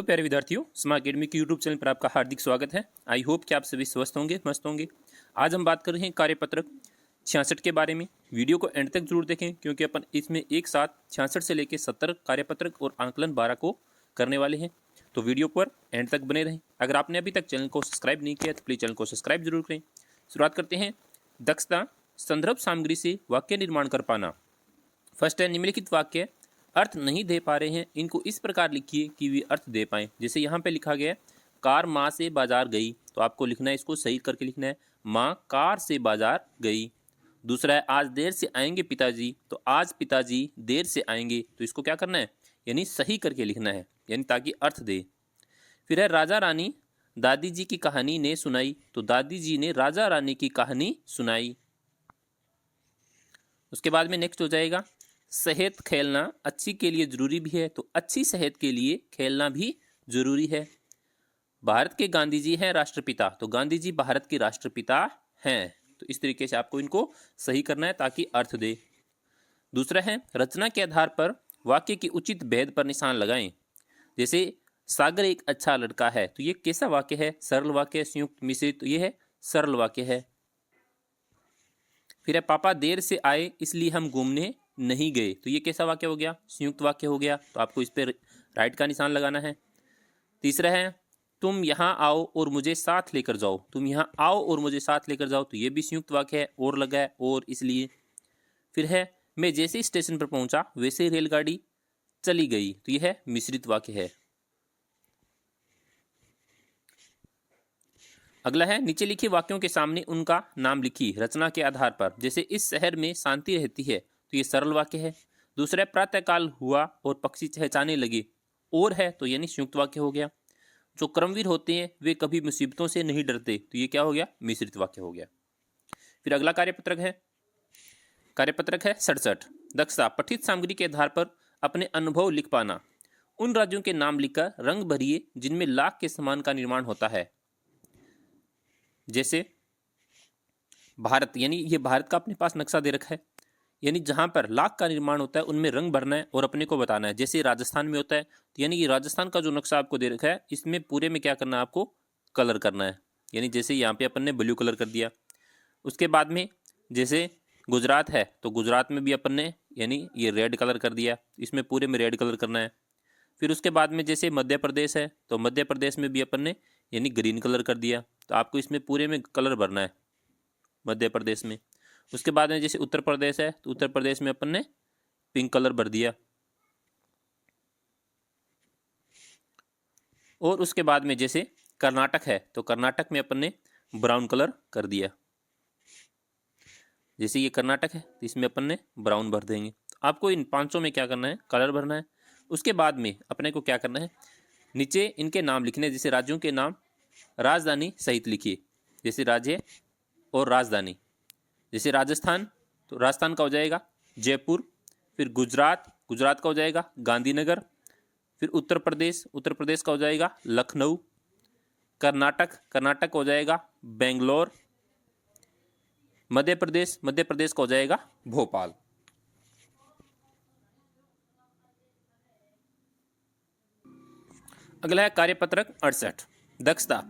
तो प्यारे विद्यार्थियों, स्मार्ट अकेडमी के यूट्यूब चैनल पर आपका हार्दिक स्वागत है। आई होप कि आप सभी स्वस्थ होंगे, मस्त होंगे। आज हम बात कर रहे हैं कार्यपत्रक 66 के बारे में। वीडियो को एंड तक जरूर देखें क्योंकि अपन इसमें एक साथ 66 से लेकर 70 कार्यपत्रक और आंकलन 12 को करने वाले हैं। तो वीडियो पर एंड तक बने रहें। अगर आपने अभी तक चैनल को सब्सक्राइब नहीं किया तो प्लीज़ चैनल को सब्सक्राइब जरूर करें। शुरुआत करते हैं। दक्षता संदर्भ सामग्री से वाक्य निर्माण कर पाना। फर्स्ट है, निम्नलिखित वाक्य अर्थ नहीं दे पा रहे हैं, इनको इस प्रकार लिखिए कि वे अर्थ दे पाएं। जैसे यहाँ पे लिखा गया है कार माँ से बाजार गई, तो आपको लिखना है, इसको सही करके लिखना है माँ कार से बाजार गई। दूसरा है आज देर से आएंगे पिताजी, तो आज पिताजी देर से आएंगे, तो इसको क्या करना है, यानी सही करके लिखना है, यानी ताकि अर्थ दे। फिर है राजा रानी दादी जी की कहानी ने सुनाई, तो दादी जी ने राजा रानी की कहानी सुनाई। उसके बाद में नेक्स्ट हो जाएगा सेहत खेलना अच्छी के लिए जरूरी भी है, तो अच्छी सेहत के लिए खेलना भी जरूरी है। भारत के गांधी जी हैं राष्ट्रपिता, तो गांधी जी भारत के राष्ट्रपिता हैं। तो इस तरीके से आपको इनको सही करना है ताकि अर्थ दे। दूसरा है रचना के आधार पर वाक्य की उचित भेद पर निशान लगाएं। जैसे सागर एक अच्छा लड़का है, तो ये कैसा वाक्य है, सरल वाक्य, संयुक्त मिश्रित, तो ये है सरल वाक्य है। फिर है पापा देर से आए इसलिए हम घूमने नहीं गए, तो ये कैसा वाक्य हो गया, संयुक्त वाक्य हो गया। तो आपको इस पर राइट का निशान लगाना है। तीसरा है तुम यहाँ आओ और मुझे साथ लेकर जाओ, तुम यहाँ आओ और मुझे साथ लेकर जाओ, तो ये भी संयुक्त वाक्य है, और लगा है और इसलिए। फिर है मैं जैसे ही स्टेशन पर पहुंचा वैसे ही रेलगाड़ी चली गई, तो यह है मिश्रित वाक्य है। अगला है नीचे लिखे वाक्यों के सामने उनका नाम लिखिए रचना के आधार पर। जैसे इस शहर में शांति रहती है, तो ये सरल वाक्य है। दूसरा प्रातःकाल हुआ और पक्षी चहचहाने लगे, और है, तो यानी संयुक्त वाक्य हो गया। जो कर्मवीर होते हैं वे कभी मुसीबतों से नहीं डरते, तो ये क्या हो गया, मिश्रित वाक्य हो गया। फिर अगला कार्यपत्रक है 67। दक्षता पठित सामग्री के आधार पर अपने अनुभव लिख पाना। उन राज्यों के नाम लिखकर रंग भरिए जिनमें लाख के समान का निर्माण होता है। जैसे भारत, यानी ये भारत का अपने पास नक्शा दे रखा है, यानी जहां पर लाख का निर्माण होता है उनमें रंग भरना है और अपने को बताना है। जैसे राजस्थान में होता है, तो यानी कि राजस्थान का जो नक्शा आपको दे रखा है इसमें पूरे में क्या करना है, आपको कलर करना है। यानी जैसे यहाँ पे अपन ने ब्लू कलर कर दिया। उसके बाद में जैसे गुजरात है, तो गुजरात में भी अपन ने यानी ये रेड कलर कर दिया, इसमें पूरे में रेड कलर करना है। फिर उसके बाद में जैसे मध्य प्रदेश है, तो मध्य प्रदेश में भी अपन ने यानी ग्रीन कलर कर दिया, तो आपको इसमें पूरे में कलर भरना है मध्य प्रदेश में। उसके बाद में जैसे उत्तर प्रदेश है, तो उत्तर प्रदेश में अपन ने पिंक कलर भर दिया। और उसके बाद में जैसे कर्नाटक है, तो कर्नाटक में अपन ने ब्राउन कलर कर दिया। जैसे ये कर्नाटक है, तो इसमें अपन ने ब्राउन भर देंगे। तो आपको इन पांचों में क्या करना है, कलर भरना है। उसके बाद में अपने को क्या करना है, नीचे इनके नाम लिखने। जैसे राज्यों के नाम राजधानी सहित लिखिए, जैसे राज्य और राजधानी। जैसे राजस्थान, तो राजस्थान का हो जाएगा जयपुर। फिर गुजरात, गुजरात का हो जाएगा गांधीनगर। फिर उत्तर प्रदेश, उत्तर प्रदेश का हो जाएगा लखनऊ। कर्नाटक, कर्नाटक हो जाएगा बेंगलोर। मध्य प्रदेश, मध्य प्रदेश का हो जाएगा भोपाल। अगला है कार्यपत्रक 68। दक्षता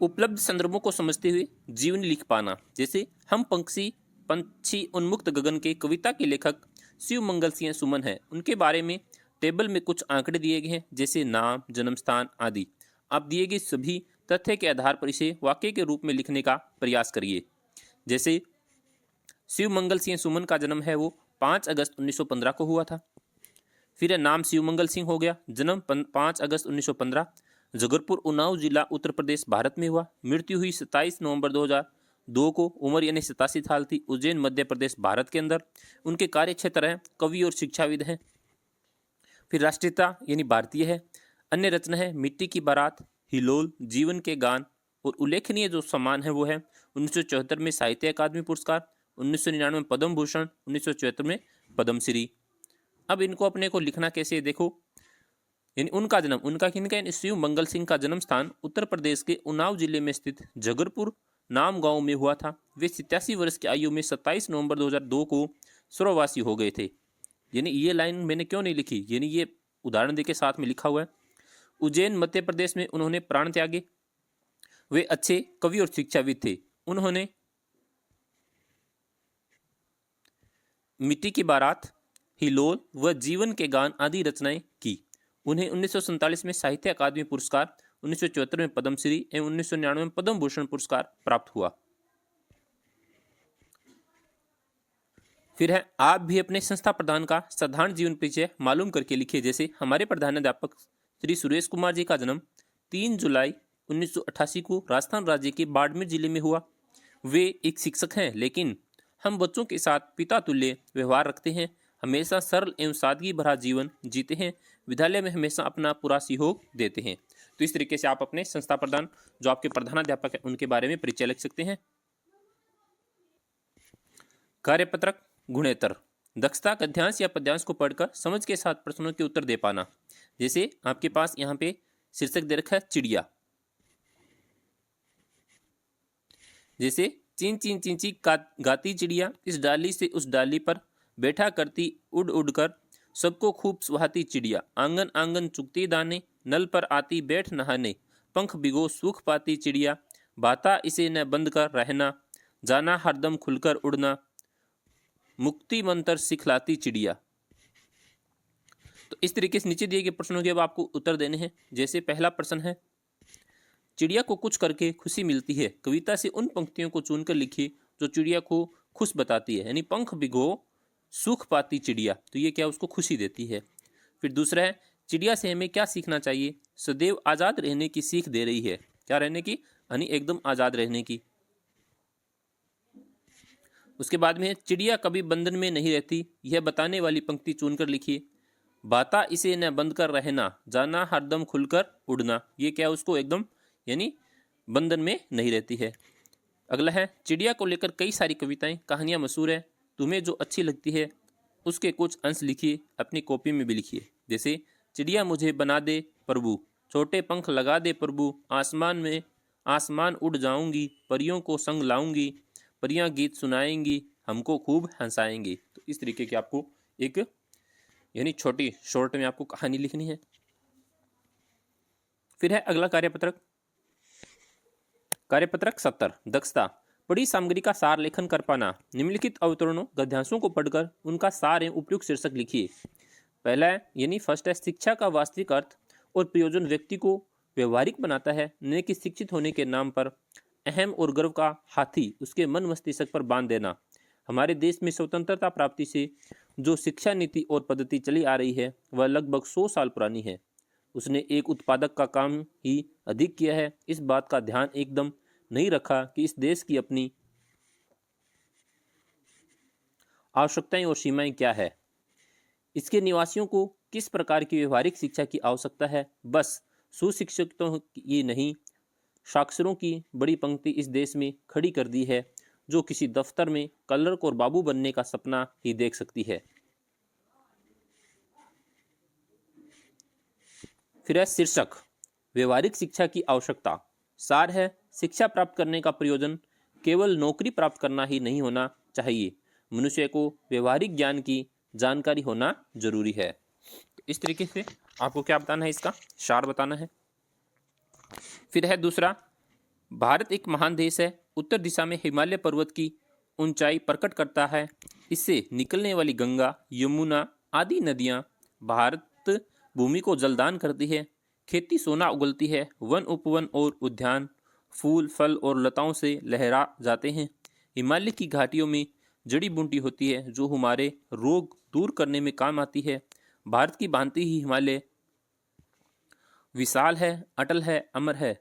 उपलब्ध संदर्भों को समझते हुए जीवनी लिख पाना। जैसे हम पंछी उन्मुक्त गगन के कविता के लेखक शिव मंगल सिंह सुमन हैं, उनके बारे में टेबल में कुछ आंकड़े दिए गए हैं, जैसे नाम, जन्म स्थान आदि। आप दिए गए सभी तथ्य के आधार पर इसे वाक्य के रूप में लिखने का प्रयास करिए। जैसे शिव मंगल सिंह सुमन का जन्म है वो 5 अगस्त 1915 को हुआ था। फिर नाम शिव मंगल सिंह हो गया, जन्म 5 अगस्त 1915, जगरपुर उन्नाव जिला उत्तर प्रदेश भारत में हुआ। मृत्यु हुई 27 नवंबर 2002 को, उम्र यानी 87 साल थी, उज्जैन मध्य प्रदेश भारत के अंदर। उनके कार्य क्षेत्र हैं कवि और शिक्षाविद हैं। फिर राष्ट्रीयता यानी भारतीय है। अन्य रचना है मिट्टी की बारात, हिलोल, जीवन के गान। और उल्लेखनीय जो सम्मान है वो है 1974 में साहित्य अकादमी पुरस्कार, 1999 में पद्म भूषण, 1974 में पद्मश्री। अब इनको अपने को लिखना कैसे है, देखो, यानी उनका जन्म, उनका किनका, यानी शिव मंगल सिंह का जन्म स्थान उत्तर प्रदेश के उन्नाव जिले में स्थित जगरपुर नाम गांव में हुआ था। वे 87 वर्ष की आयु में 27 नवंबर 2002 को स्वर्गवासी हो गए थे। यानी ये लाइन मैंने क्यों नहीं लिखी, यानी ये उदाहरण देके साथ में लिखा हुआ है। उज्जैन मध्य प्रदेश में उन्होंने प्राण त्यागे। वे अच्छे कवि और शिक्षाविद थे। उन्होंने मिट्टी की बारात, हिलोल व जीवन के गान आदि रचनाएं की। उन्हें 1947 में साहित्य अकादमी पुरस्कार, 1974 में पद्मश्री एवं 1999 में पद्म भूषण पुरस्कार प्राप्त हुआ। फिर है, आप भी अपने संस्था प्रधान का साधारण जीवन परिचय मालूम करके लिखिए। जैसे हमारे प्रधानाध्यापक श्री सुरेश कुमार जी का जन्म 3 जुलाई 1988 को राजस्थान राज्य के बाड़मेर जिले में हुआ। वे एक शिक्षक हैं, लेकिन हम बच्चों के साथ पिता तुल्य व्यवहार रखते हैं, हमेशा सरल एवं सादगी भरा जीवन जीते हैं, विद्यालय में हमेशा अपना पूरा सहयोग देते हैं। तो इस तरीके से आप अपने संस्था प्रधान जो आपके प्रधानाध्यापक हैं उनके बारे में परिचय लिख सकते हैं। कार्यपत्रक गुणेतर, दक्षता गद्यांश या पद्यांश को पढ़कर समझ के साथ प्रश्नों के उत्तर दे पाना। जैसे आपके पास यहाँ पे शीर्षक दे रखा है चिड़िया। जैसे चीं चीं चीं चीं गाती चिड़िया, इस डाली से उस डाली पर बैठा करती उड़ उड़ कर, सबको खूब सुहाती चिड़िया, आंगन आंगन चुगती दाने, नल पर आती बैठ नहाने, पंख भिगो सुख पाती चिड़िया, बाता इसे न बंद कर रहना, जाना हरदम खुलकर उड़ना, मुक्ति मंत्र सिखलाती चिड़िया। तो इस तरीके से नीचे दिए गए प्रश्नों के अब आपको उत्तर देने हैं। जैसे पहला प्रश्न है, चिड़िया को कुछ करके खुशी मिलती है, कविता से उन पंक्तियों को चुनकर लिखिए जो चिड़िया को खुश बताती है। यानी पंख भिगो सुख पाती चिड़िया, तो ये क्या उसको खुशी देती है। फिर दूसरा है, चिड़िया से हमें क्या सीखना चाहिए, सदैव आज़ाद रहने की सीख दे रही है। क्या रहने की, यानी एकदम आज़ाद रहने की। उसके बाद में चिड़िया कभी बंधन में नहीं रहती, यह बताने वाली पंक्ति चुनकर लिखिए। बाता इसे न बंद कर रहना, जाना हरदम खुलकर उड़ना, ये क्या उसको एकदम यानी बंधन में नहीं रहती है। अगला है, चिड़िया को लेकर कई सारी कविताएं कहानियां मशहूर है, तुम्हें जो अच्छी लगती है उसके कुछ अंश लिखिए, अपनी कॉपी में भी लिखिए। जैसे चिड़िया मुझे बना दे प्रभु, छोटे पंख लगा दे प्रभु, आसमान में आसमान उड़ जाऊंगी, परियों को संग लाऊंगी, परियां गीत सुनाएंगी, हमको खूब हंसाएंगी। तो इस तरीके की आपको एक यानी छोटी शॉर्ट में आपको कहानी लिखनी है। फिर है अगला कार्यपत्रक, कार्यपत्रक 70, दक्षता, पढ़ी सामग्री का सार लेखन कर पाना। निम्नलिखित अवतरणों गद्यांशों को पढ़कर उनका सार एवं उपयुक्त शीर्षक लिखिए। पहला है यानी फर्स्ट है, शिक्षा का वास्तविक अर्थ और प्रयोजन व्यक्ति को व्यवहारिक बनाता है, न कि शिक्षित होने के नाम पर अहम और गर्व का हाथी उसके मन मस्तिष्क पर बांध देना। हमारे देश में स्वतंत्रता प्राप्ति से जो शिक्षा नीति और पद्धति चली आ रही है वह लगभग 100 साल पुरानी है। उसने एक उत्पादक का काम ही अधिक किया है, इस बात का ध्यान एकदम नहीं रखा कि इस देश की अपनी आवश्यकताएं और सीमाएं क्या है, इसके निवासियों को किस प्रकार की व्यवहारिक शिक्षा की आवश्यकता है। बस सुशिक्षितों की नहीं, साक्षरों की बड़ी पंक्ति इस देश में खड़ी कर दी है, जो किसी दफ्तर में क्लर्क और बाबू बनने का सपना ही देख सकती है। फिर है शीर्षक, व्यवहारिक शिक्षा की आवश्यकता। सार है, शिक्षा प्राप्त करने का प्रयोजन केवल नौकरी प्राप्त करना ही नहीं होना चाहिए, मनुष्य को व्यवहारिक ज्ञान की जानकारी होना जरूरी है। इस तरीके से आपको क्या बताना है, इसका सार बताना है। फिर है दूसरा, भारत एक महान देश है, उत्तर दिशा में हिमालय पर्वत की ऊंचाई प्रकट करता है, इससे निकलने वाली गंगा, यमुना आदि नदियां भारत भूमि को जलदान करती है, खेती सोना उगलती है, वन उपवन और उद्यान फूल फल और लताओं से लहरा जाते हैं, हिमालय की घाटियों में जड़ी बूटी होती है जो हमारे रोग दूर करने में काम आती है। भारत की भांति ही हिमालय विशाल है, अटल है, अमर है।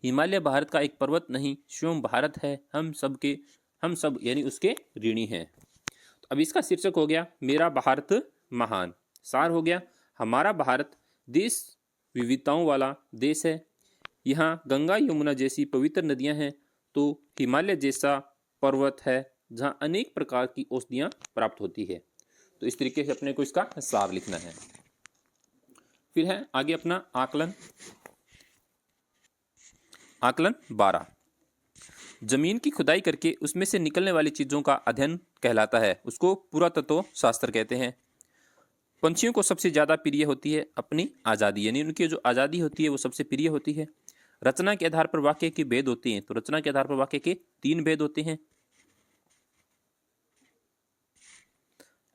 हिमालय भारत का एक पर्वत नहीं, स्वयं भारत है, हम सब यानी उसके ऋणी हैं। तो अब इसका शीर्षक हो गया मेरा भारत महान। सार हो गया, हमारा भारत देश विविधताओं वाला देश है, यहाँ गंगा यमुना जैसी पवित्र नदियां हैं, तो हिमालय जैसा पर्वत है जहाँ अनेक प्रकार की औषधियाँ प्राप्त होती है। तो इस तरीके से अपने को इसका सार लिखना है। फिर है आगे अपना आकलन। आकलन 12, जमीन की खुदाई करके उसमें से निकलने वाली चीजों का अध्ययन कहलाता है, उसको पुरातत्व शास्त्र कहते हैं। पंछियों को सबसे ज़्यादा प्रिय होती है अपनी आज़ादी, यानी उनकी जो आज़ादी होती है वो सबसे प्रिय होती है। रचना के आधार पर वाक्य के भेद होते हैं, तो रचना के आधार पर वाक्य के 3 भेद होते हैं।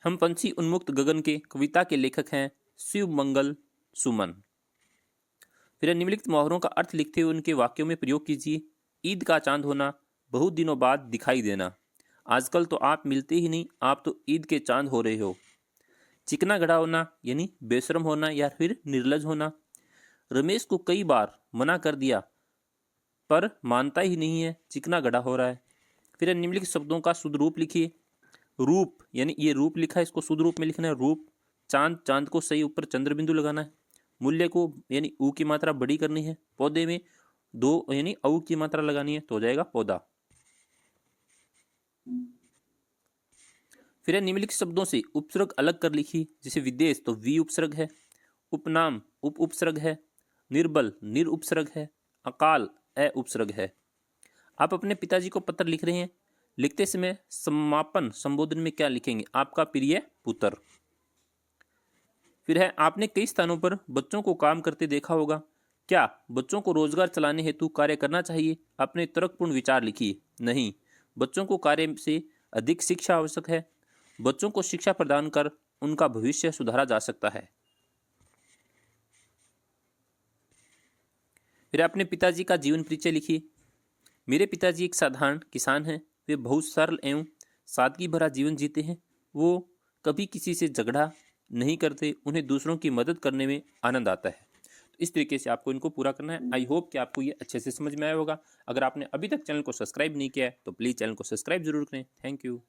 हम पंछी उन्मुक्त गगन के कविता के लेखक हैं शिव मंगल सुमन। फिर निम्नलिखित मुहावरों का अर्थ लिखते हुए उनके वाक्यों में प्रयोग कीजिए। ईद का चांद होना, बहुत दिनों बाद दिखाई देना, आजकल तो आप मिलते ही नहीं, आप तो ईद के चांद हो रहे हो। चिकना गड़ा होना यानी बेशरम होना या फिर निर्लज होना। रमेश को कई बार मना कर दिया पर मानता ही नहीं है, चिकना गड़ा हो रहा है। फिर निम्नलिखित शब्दों का शुद्ध रूप लिखिए। रूप यानी ये रूप लिखा है, इसको शुद्ध रूप में लिखना है रूप। चांद, चांद को सही ऊपर चंद्र बिंदु लगाना है। मूल्य को यानी ऊ की मात्रा बड़ी करनी है। पौधे में 2 यानी औ की मात्रा लगानी है, तो हो जाएगा पौधा। फिर निम्नलिखित शब्दों से उपसर्ग अलग कर लिखिए। जैसे विदेश तो वी उपसर्ग है, उपनाम उप उपसर्ग है, निर्बल निर उपसर्ग है, अकाल अ उपसर्ग है। आप अपने पिताजी को पत्र लिख रहे हैं, लिखते समय समापन संबोधन में क्या लिखेंगे? आपका प्रिय पुत्र। फिर है आपने कई स्थानों पर बच्चों को काम करते देखा होगा, क्या बच्चों को रोजगार चलाने हेतु कार्य करना चाहिए? अपने तर्कपूर्ण विचार लिखिए। नहीं, बच्चों को कार्य से अधिक शिक्षा आवश्यक है। बच्चों को शिक्षा प्रदान कर उनका भविष्य सुधारा जा सकता है। फिर अपने पिताजी का जीवन परिचय लिखिए। मेरे पिताजी एक साधारण किसान हैं। वे बहुत सरल एवं सादगी भरा जीवन जीते हैं। वो कभी किसी से झगड़ा नहीं करते, उन्हें दूसरों की मदद करने में आनंद आता है। तो इस तरीके से आपको इनको पूरा करना है। आई होप कि आपको ये अच्छे से समझ में आया होगा। अगर आपने अभी तक चैनल को सब्सक्राइब नहीं किया है तो प्लीज़ चैनल को सब्सक्राइब जरूर करें। Thank you.